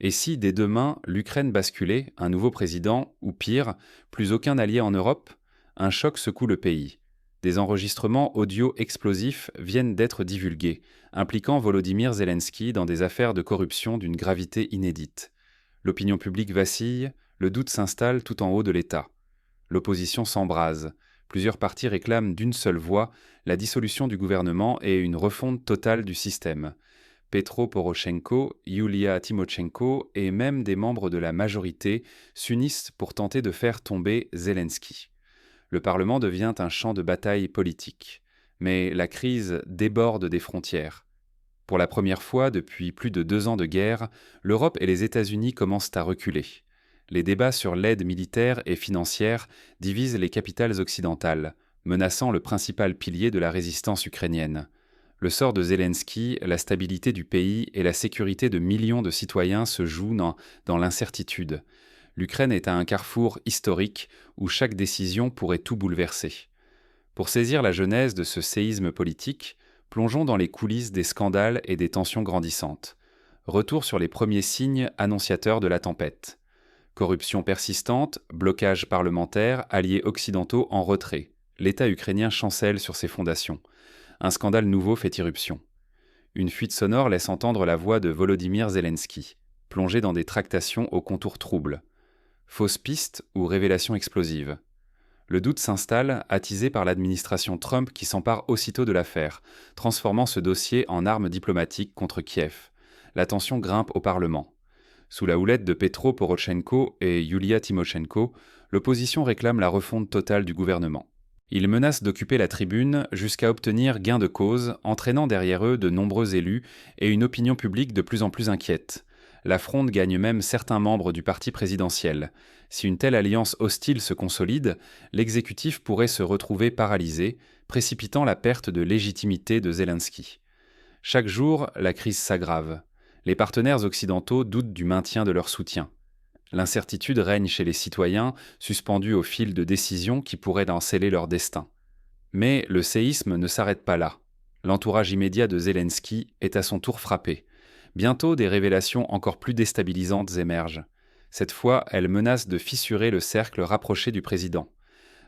Et si, dès demain, l'Ukraine basculait, un nouveau président, ou pire, plus aucun allié en Europe? Un choc secoue le pays. Des enregistrements audio explosifs viennent d'être divulgués, impliquant Volodymyr Zelensky dans des affaires de corruption d'une gravité inédite. L'opinion publique vacille, le doute s'installe tout en haut de l'État. L'opposition s'embrase. Plusieurs partis réclament d'une seule voix la dissolution du gouvernement et une refonte totale du système. Petro Poroshenko, Yulia Tymoshenko et même des membres de la majorité s'unissent pour tenter de faire tomber Zelensky. Le Parlement devient un champ de bataille politique. Mais la crise déborde des frontières. Pour la première fois depuis plus de 2 ans de guerre, l'Europe et les États-Unis commencent à reculer. Les débats sur l'aide militaire et financière divisent les capitales occidentales, menaçant le principal pilier de la résistance ukrainienne. Le sort de Zelensky, la stabilité du pays et la sécurité de millions de citoyens se jouent dans l'incertitude. L'Ukraine est à un carrefour historique où chaque décision pourrait tout bouleverser. Pour saisir la genèse de ce séisme politique, plongeons dans les coulisses des scandales et des tensions grandissantes. Retour sur les premiers signes annonciateurs de la tempête. Corruption persistante, blocage parlementaire, alliés occidentaux en retrait. L'État ukrainien chancelle sur ses fondations. Un scandale nouveau fait irruption. Une fuite sonore laisse entendre la voix de Volodymyr Zelensky, plongé dans des tractations aux contours troubles. Fausse piste ou révélation explosive. Le doute s'installe, attisé par l'administration Trump qui s'empare aussitôt de l'affaire, transformant ce dossier en arme diplomatique contre Kiev. La tension grimpe au Parlement. Sous la houlette de Petro Poroshenko et Yulia Tymoshenko, l'opposition réclame la refonte totale du gouvernement. Ils menacent d'occuper la tribune jusqu'à obtenir gain de cause, entraînant derrière eux de nombreux élus et une opinion publique de plus en plus inquiète. La fronde gagne même certains membres du parti présidentiel. Si une telle alliance hostile se consolide, l'exécutif pourrait se retrouver paralysé, précipitant la perte de légitimité de Zelensky. Chaque jour, la crise s'aggrave. Les partenaires occidentaux doutent du maintien de leur soutien. L'incertitude règne chez les citoyens, suspendus au fil de décisions qui pourraient en sceller leur destin. Mais le séisme ne s'arrête pas là. L'entourage immédiat de Zelensky est à son tour frappé. Bientôt, des révélations encore plus déstabilisantes émergent. Cette fois, elles menacent de fissurer le cercle rapproché du président.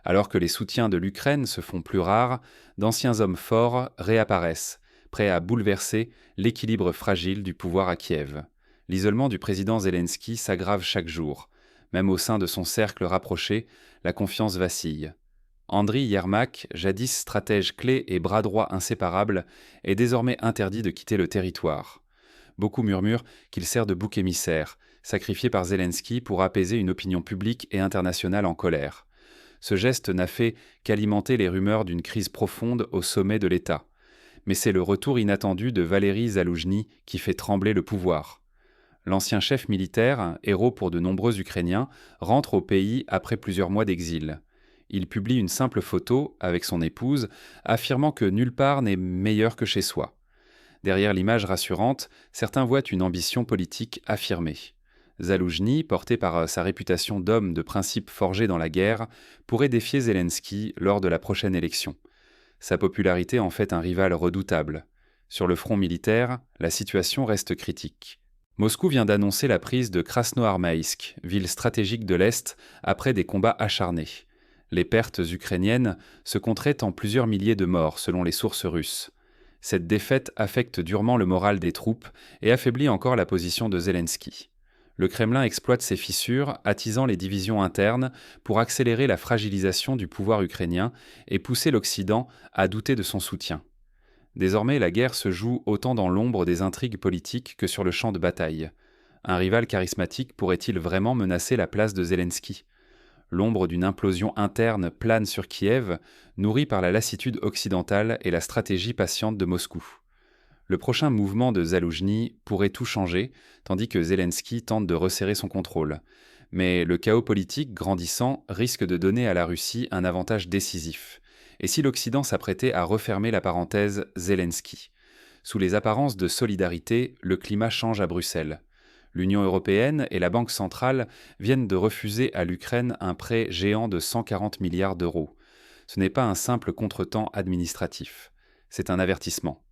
Alors que les soutiens de l'Ukraine se font plus rares, d'anciens hommes forts réapparaissent, prêts à bouleverser l'équilibre fragile du pouvoir à Kiev. L'isolement du président Zelensky s'aggrave chaque jour. Même au sein de son cercle rapproché, la confiance vacille. Andriy Yermak, jadis stratège clé et bras droit inséparable, est désormais interdit de quitter le territoire. Beaucoup murmurent qu'il sert de bouc émissaire, sacrifié par Zelensky pour apaiser une opinion publique et internationale en colère. Ce geste n'a fait qu'alimenter les rumeurs d'une crise profonde au sommet de l'État. Mais c'est le retour inattendu de Valéry Zaloujny qui fait trembler le pouvoir. L'ancien chef militaire, héros pour de nombreux Ukrainiens, rentre au pays après plusieurs mois d'exil. Il publie une simple photo, avec son épouse, affirmant que nulle part n'est meilleur que chez soi. Derrière l'image rassurante, certains voient une ambition politique affirmée. Zaloujny, porté par sa réputation d'homme de principe forgé dans la guerre, pourrait défier Zelensky lors de la prochaine élection. Sa popularité en fait un rival redoutable. Sur le front militaire, la situation reste critique. Moscou vient d'annoncer la prise de Krasnoarmaïsk, ville stratégique de l'Est, après des combats acharnés. Les pertes ukrainiennes se compteraient en plusieurs milliers de morts selon les sources russes. Cette défaite affecte durement le moral des troupes et affaiblit encore la position de Zelensky. Le Kremlin exploite ces fissures, attisant les divisions internes pour accélérer la fragilisation du pouvoir ukrainien et pousser l'Occident à douter de son soutien. Désormais, la guerre se joue autant dans l'ombre des intrigues politiques que sur le champ de bataille. Un rival charismatique pourrait-il vraiment menacer la place de Zelensky ? L'ombre d'une implosion interne plane sur Kiev, nourrie par la lassitude occidentale et la stratégie patiente de Moscou. Le prochain mouvement de Zaloujny pourrait tout changer, tandis que Zelensky tente de resserrer son contrôle. Mais le chaos politique grandissant risque de donner à la Russie un avantage décisif. Et si l'Occident s'apprêtait à refermer la parenthèse Zelensky? Sous les apparences de solidarité, le climat change à Bruxelles. L'Union européenne et la Banque centrale viennent de refuser à l'Ukraine un prêt géant de 140 milliards d'euros. Ce n'est pas un simple contretemps administratif. C'est un avertissement.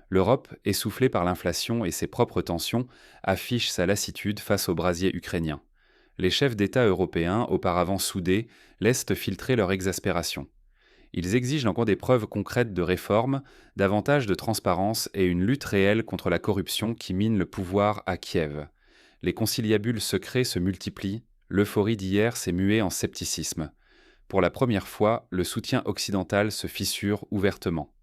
L'Europe, essoufflée par l'inflation et ses propres tensions, affiche sa lassitude face au brasier ukrainien. Les chefs d'État européens, auparavant soudés, laissent filtrer leur exaspération. Ils exigent encore des preuves concrètes de réforme, davantage de transparence et une lutte réelle contre la corruption qui mine le pouvoir à Kiev. Les conciliabules secrets se multiplient, l'euphorie d'hier s'est muée en scepticisme. Pour la première fois, le soutien occidental se fissure ouvertement.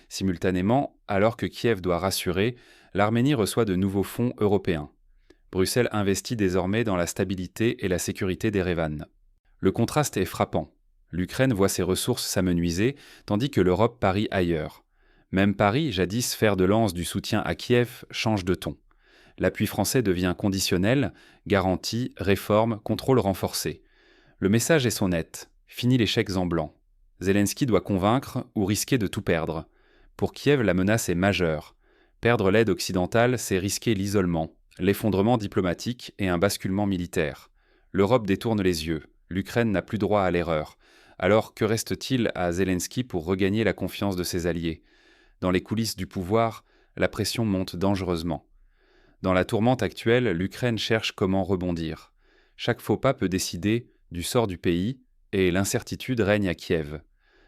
Simultanément, alors que Kiev doit rassurer, l'Arménie reçoit de nouveaux fonds européens. Bruxelles investit désormais dans la stabilité et la sécurité d'Erevan. Le contraste est frappant. L'Ukraine voit ses ressources s'amenuiser, tandis que l'Europe parie ailleurs. Même Paris, jadis fer de lance du soutien à Kiev, change de ton. L'appui français devient conditionnel, garantie, réforme, contrôle renforcé. Le message est net. Fini les chèques en blanc. Zelensky doit convaincre ou risquer de tout perdre. Pour Kiev, la menace est majeure. Perdre l'aide occidentale, c'est risquer l'isolement, l'effondrement diplomatique et un basculement militaire. L'Europe détourne les yeux. L'Ukraine n'a plus droit à l'erreur. Alors que reste-t-il à Zelensky pour regagner la confiance de ses alliés ? Dans les coulisses du pouvoir, la pression monte dangereusement. Dans la tourmente actuelle, l'Ukraine cherche comment rebondir. Chaque faux pas peut décider du sort du pays, et l'incertitude règne à Kiev.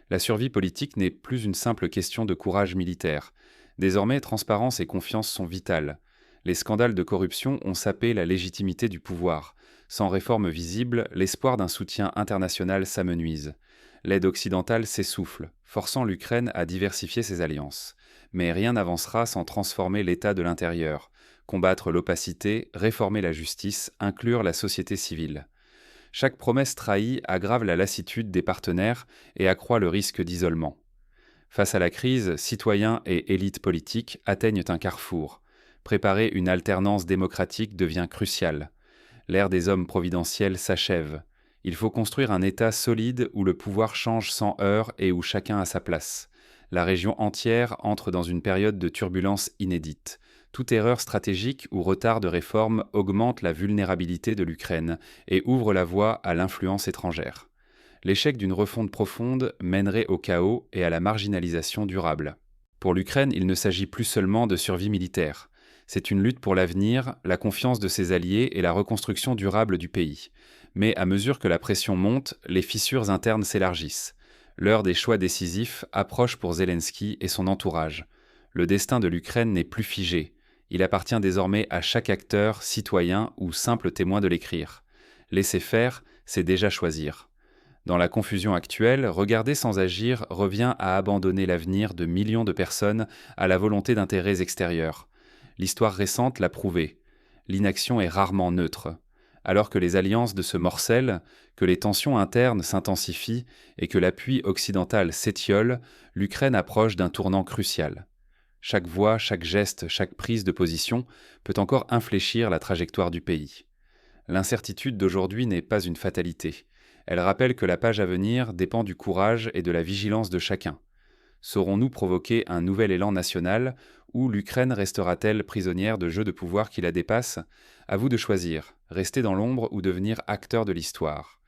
La survie politique n'est plus une simple question de courage militaire. Désormais, transparence et confiance sont vitales. Les scandales de corruption ont sapé la légitimité du pouvoir. Sans réforme visible, l'espoir d'un soutien international s'amenuise. L'aide occidentale s'essouffle, forçant l'Ukraine à diversifier ses alliances. Mais rien n'avancera sans transformer l'État de l'intérieur, combattre l'opacité, réformer la justice, inclure la société civile. Chaque promesse trahie aggrave la lassitude des partenaires et accroît le risque d'isolement. Face à la crise, citoyens et élites politiques atteignent un carrefour. Préparer une alternance démocratique devient crucial. L'ère des hommes providentiels s'achève. Il faut construire un État solide où le pouvoir change sans heurts et où chacun a sa place. La région entière entre dans une période de turbulence inédite. Toute erreur stratégique ou retard de réforme augmente la vulnérabilité de l'Ukraine et ouvre la voie à l'influence étrangère. L'échec d'une refonte profonde mènerait au chaos et à la marginalisation durable. Pour l'Ukraine, il ne s'agit plus seulement de survie militaire. C'est une lutte pour l'avenir, la confiance de ses alliés et la reconstruction durable du pays. Mais à mesure que la pression monte, les fissures internes s'élargissent. L'heure des choix décisifs approche pour Zelensky et son entourage. Le destin de l'Ukraine n'est plus figé. Il appartient désormais à chaque acteur, citoyen ou simple témoin de l'écrire. Laisser faire, c'est déjà choisir. Dans la confusion actuelle, regarder sans agir revient à abandonner l'avenir de millions de personnes à la volonté d'intérêts extérieurs. L'histoire récente l'a prouvé. L'inaction est rarement neutre. Alors que les alliances se morcellent, que les tensions internes s'intensifient et que l'appui occidental s'étiole, l'Ukraine approche d'un tournant crucial. Chaque voix, chaque geste, chaque prise de position peut encore infléchir la trajectoire du pays. L'incertitude d'aujourd'hui n'est pas une fatalité. Elle rappelle que la page à venir dépend du courage et de la vigilance de chacun. Saurons-nous provoquer un nouvel élan national ou l'Ukraine restera-t-elle prisonnière de jeux de pouvoir qui la dépassent ? À vous de choisir, rester dans l'ombre ou devenir acteur de l'histoire.